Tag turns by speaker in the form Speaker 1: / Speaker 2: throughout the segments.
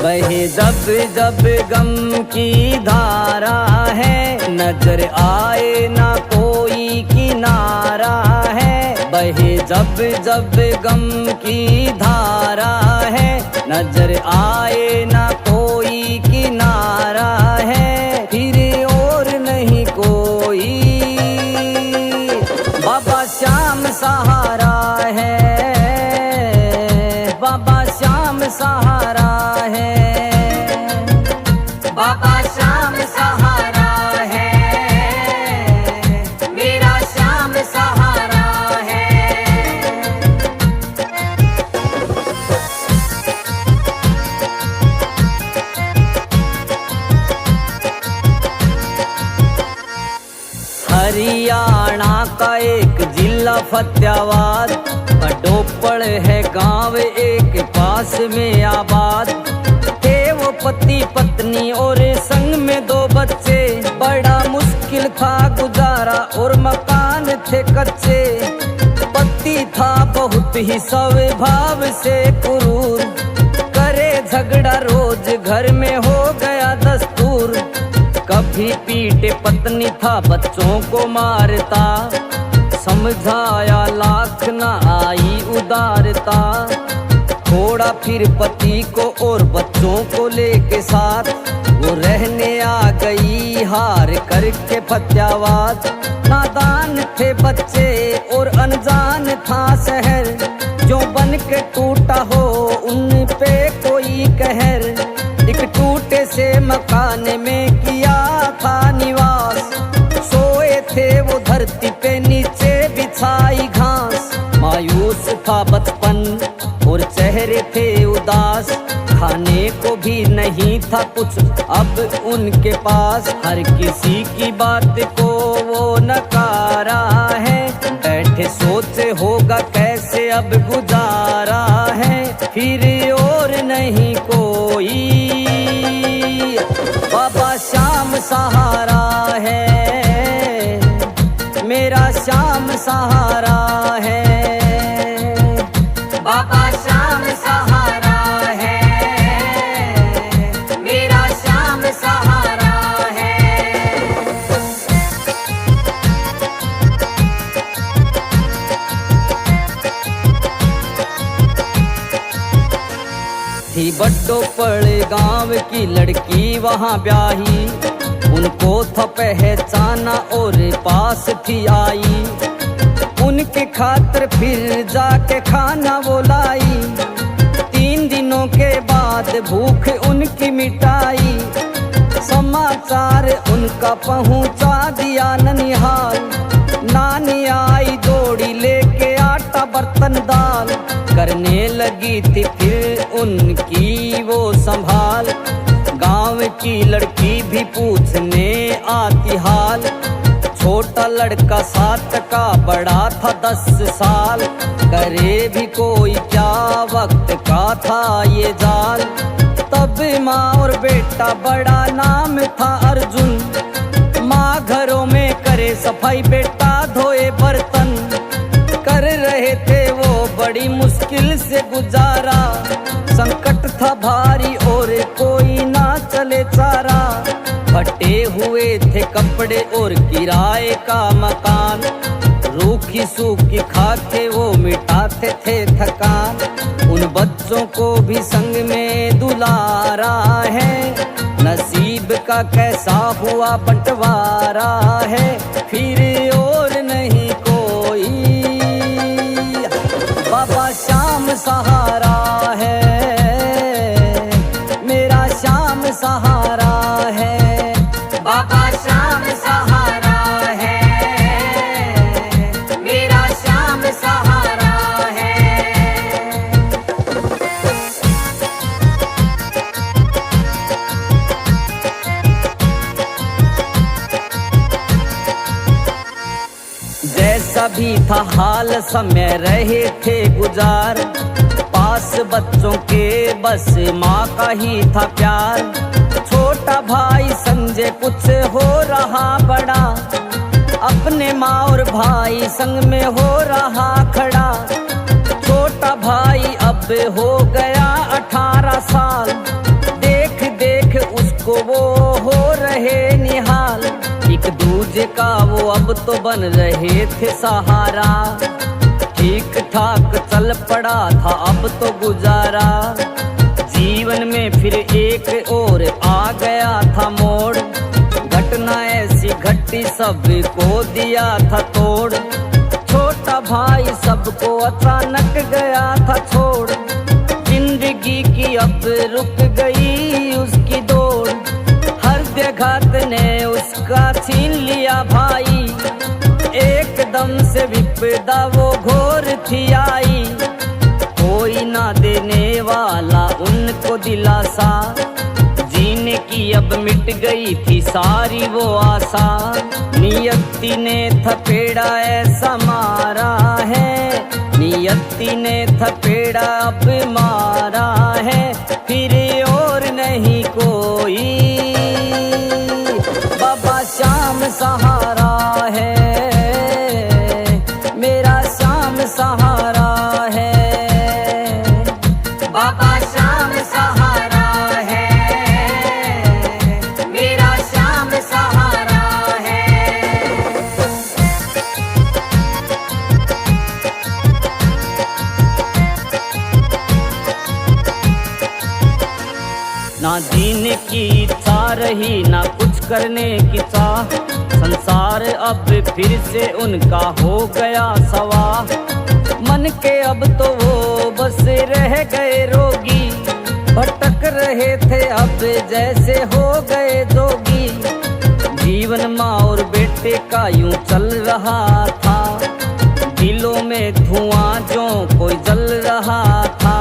Speaker 1: बहे जब जब गम की धारा है, नजर आए ना कोई किनारा है। बहे जब जब गम की धारा है, नजर आए ना कोई किनारा है। फिर और नहीं कोई बाबा श्याम सहारा है, बाबा श्याम सहारा है, बाबा श्याम सहारा है, मेरा श्याम सहारा है। हरियाणा का एक जिला फतेहाबाद, पडोपड़ है गांव एक पास में आबाद। थे वो पति पत्नी और संग में 2 बच्चे, बड़ा मुश्किल था गुजारा और मकान थे कच्चे। पति था बहुत ही स्वभाव से क्रूर, करे झगड़ा रोज घर में हो गया दस्तूर। कभी पीटे पत्नी था बच्चों को मारता, समझाया लाख ना आई उदारता। छोड़ा फिर पति को और बच्चों को लेके साथ, वो रहने आ गई हार करके फतेहाबाद। नादान थे बच्चे और अनजान था शहर, जो बन के टूटा हो उन पे कोई कहर। एक टूटे से मकान में किया था निवास, सोए थे वो धरती पे नीचे बिछाई घास। मायूस था बचपन और चेहरे थे उदास, खाने को भी नहीं था कुछ अब उनके पास। हर किसी की बात को वो नकारा है, बैठे सोचे होगा कैसे अब गुजारा है। फिर और नहीं कोई बाबा श्याम सहारा है, मेरा श्याम सहारा है, बाबा श्याम सहारा है, मेरा श्याम सहारा है। थी बड्डोपड़ गांव की लड़की वहां ब्याही, उनको था पहचाना और पास थी आई। उनके खातिर फिर जाके खाना वो लाई, 3 दिनों के बाद भूख उनकी मिटाई। समाचार उनका पहुंचा दिया ननिहाल, नानी आई दौड़ी लेके आटा बर्तन दाल। करने लगी थी फिर उनकी वो संभाल, गांव की लड़की भी पूछने आती हाल। छोटा लड़का 7 का, बड़ा था 10 साल। करे भी कोई क्या, वक्त का था ये जाल। तब माँ और बेटा, बड़ा नाम था अर्जुन। माँ घरों में करे सफाई, बेटा धोए बर्तन। कर रहे थे वो बड़ी मुश्किल से गुजारा, संकट था भारी और कोई ना चले चारा। फटे हुए थे कपड़े और किराए का मकान, रूखी सूखी खाके वो मिटाते थे थकान। उन बच्चों को भी संग में दुलारा है, नसीब का कैसा हुआ बंटवारा है। फिर और नहीं कोई बाबा श्याम सहारा है, मेरा श्याम सहारा है, बाबा श्याम सहारा है, मेरा श्याम सहारा है। जैसा भी था हाल समय रहे थे गुजार, पास बच्चों के बस माँ का ही था प्यार। छोटा भाई संजय कुछ हो रहा बड़ा, अपने माँ और भाई संग में हो रहा खड़ा। छोटा भाई अब हो गया 18 साल, देख देख उसको वो हो रहे निहाल। एक दूजे का वो अब तो बन रहे थे सहारा, ठीक ठाक चल पड़ा था अब तो गुजारा। जीवन में फिर एक और आ गया था मोड़, घटना ऐसी घटी सबको दिया था तोड़। छोटा भाई सबको अचानक गया था छोड़, जिंदगी की अब रुक गई उसकी दौड़। हर घात ने उसका छीन लिया भाई, एकदम से विपदा वो घोर थी आई। कोई ना देने वाला उनको दिलासा, जीने की अब मिट गई थी सारी वो आशा। नियति ने थपेड़ा ऐसा मारा है, नियति ने थपेड़ा अब मारा है, फिर और नहीं कोई। बाबा श्याम सहारा है, मेरा श्याम सहारा है। बाबा श्याम सहारा है, मेरा श्याम सहारा है। ना जीने की इच्छा रही ना कुछ करने की चाह, संसार अब फिर से उनका हो गया सवा। मन के अब तो वो बस रह गए रोगी, भटक रहे थे अब जैसे हो गए जोगी। जीवन माँ और बेटे का यूं चल रहा था, दिलों में धुआं जो कोई जल रहा था।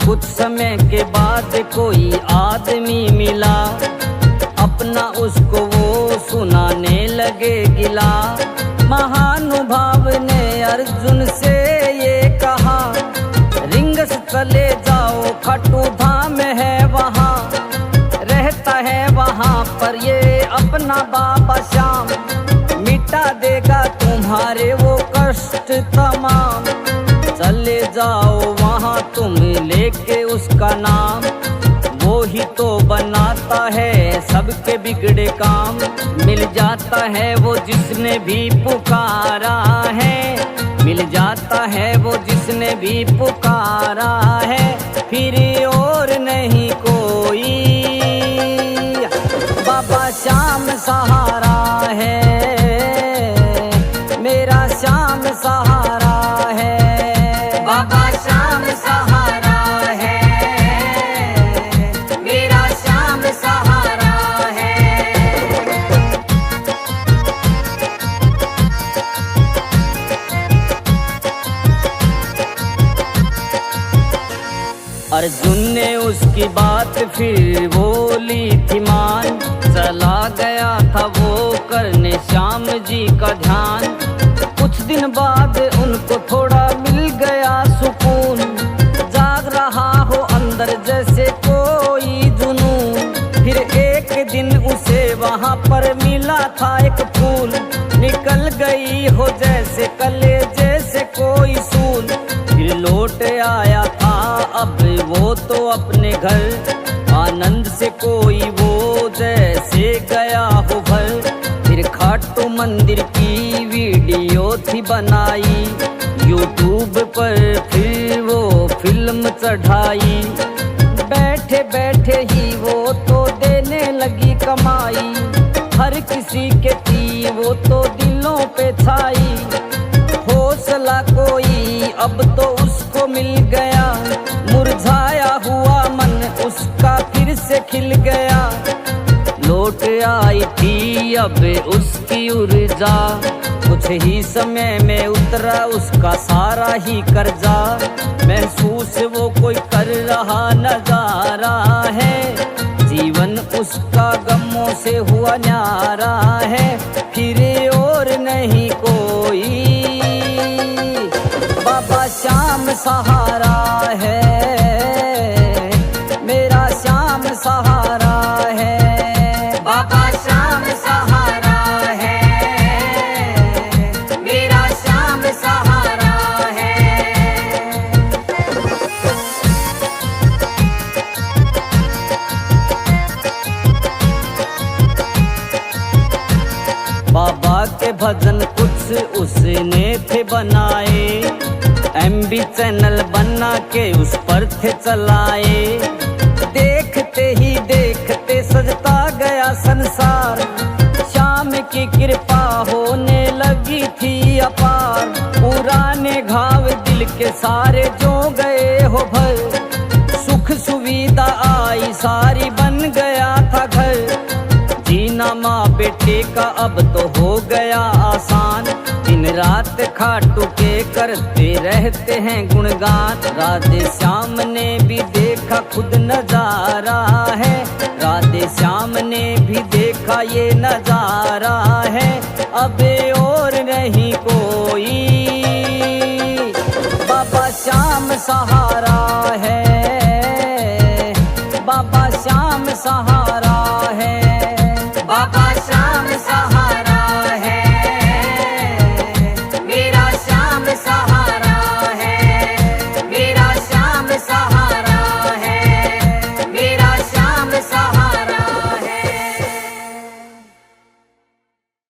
Speaker 1: कुछ समय के बाद कोई आदमी मिला, अपना उसको वो सुनाने लगे गिला। महानुभाव ने अर्जुन से ये कहा, रिंगस चले जाओ खाटू धाम है वहाँ, रहता है वहाँ पर ये अपना बाबा श्याम, मिटा देगा तुम्हारे वो कष्ट तमाम। चले जाओ वहाँ तुम लेके उसका नाम, वो ही तो बनाता है सबके बिगड़े काम। मिल जाता है वो जिसने भी पुकारा है, मिल जाता है वो जिसने भी पुकारा है, फिर और नहीं कोई। बाबा श्याम सहारा है, मेरा श्याम सहारा है। बाबा श्याम सहारा है, मेरा श्याम सहारा है। अर्जुन ने उसकी बात फिर बोली थी मान, चला गया था वो करने श्याम जी का ध्यान। कुछ दिन बाद उनको थोड़ा मिल गया सुकून, जाग रहा हो अंदर जैसे कोई जुनून। फिर एक दिन उसे वहाँ पर मिला था एक फूल, निकल गई हो जैसे कलेजे से कोई सूल। फिर लौट आया था अब वो तो अपने घर, आनंद से कोई वो जैसे गया हो भर। फिर खाटू मंदिर की वीडियो थी बनाई, यूट्यूब पर फिर वो फिल्म चढ़ाई। बैठे बैठे ही वो तो देने लगी कमाई, हर किसी के थी वो तो दिलों पे छाई। हौसला कोई अब तो उसको मिल गया, मुरझाया हुआ मन उसका फिर से खिल गया। लौट आई थी अब उसकी ऊर्जा, कुछ ही समय में उतरा उसका सारा ही कर्जा। महसूस वो कोई कर रहा नजारा है, जीवन उसका गमों से हुआ न्यारा है, फिर और नहीं कोई। बाबा श्याम सहारा है, श्याम सहारा है, मेरा श्याम सहारा है। बाबा के भजन कुछ उसने थे बनाए, MB चैनल बना के उस पर थे चलाए। देखते ही देखते सजता गया संसार, श्याम की कृपा होने लगी थी अपार। पुराने घाव दिल के सारे जो गए हो भर, सुख सुविधा आई सारी बन गया था घर। जीना माँ बेटे का अब तो हो गया आसान, दिन रात खाटू के करते रहते हैं गुणगान। राधे श्याम ने भी देखा खुद नजारा है, राधे श्याम ने भी देखा ये नजारा है। अब और नहीं कोई, बाबा श्याम सहारा है, बाबा श्याम सहारा है, बाबा श्याम सहारा।